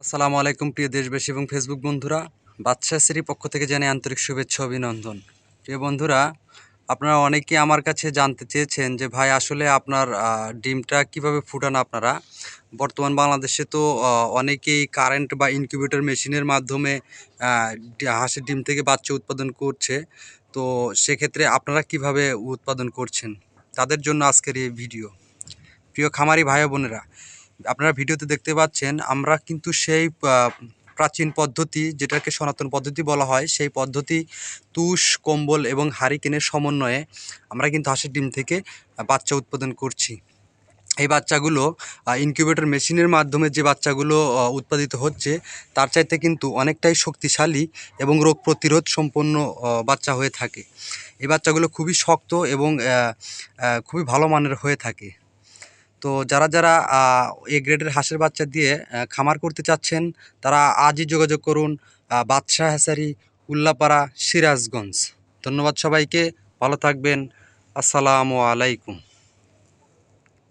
আসসালামু আলাইকুম প্রিয় দেশবাসী এবং ফেসবুক বন্ধুরা। বাদশা শ্রী পক্ষ থেকে জানাই আন্তরিক শুভেচ্ছা অভিনন্দন। প্রিয় বন্ধুরা, আপনারা অনেকেই আমার কাছে জানতে চেয়েছেন যে ভাই আসলে আপনার ডিমটা কিভাবে ফুটান আপনারা। বর্তমান বাংলাদেশে তো অনেকেই কারেন্ট বা ইনকিউবেটর মেশিনের মাধ্যমে হাঁসের ডিম থেকে বাচ্চা উৎপাদন করছে। তো সেক্ষেত্রে আপনারা কিভাবে উৎপাদন করছেন, তাদের জন্য আজকের এই ভিডিও। প্রিয় খামারি ভাই বোনেরা, আপনারা ভিডিওতে দেখতে পাচ্ছেন আমরা কিন্তু সেই প্রাচীন পদ্ধতি, যেটাকে সনাতন পদ্ধতি বলা হয়, সেই পদ্ধতি তুষ, কম্বল এবং হারিকেনের সমন্বয়ে আমরা কিন্তু হাঁসের ডিম থেকে বাচ্চা উৎপাদন করছি। এই বাচ্চাগুলো ইনকিউবেটর মেশিনের মাধ্যমে যে বাচ্চাগুলো উৎপাদিত হচ্ছে, তার চাইতে কিন্তু অনেকটাই শক্তিশালী এবং রোগ প্রতিরোধ সম্পন্ন বাচ্চা হয়ে থাকে। এই বাচ্চাগুলো খুবই শক্ত এবং খুবই ভালো মানের হয়ে থাকে। তো যারা এ গ্রেডের হাঁসের বাচ্চা দিয়ে খামার করতে চাচ্ছেন, তারা আজই যোগাযোগ করুন বাদশা হ্যাচারি, উল্লাপাড়া, সিরাজগঞ্জ। ধন্যবাদ সবাইকে, ভালো থাকবেন। আসসালামু আলাইকুম।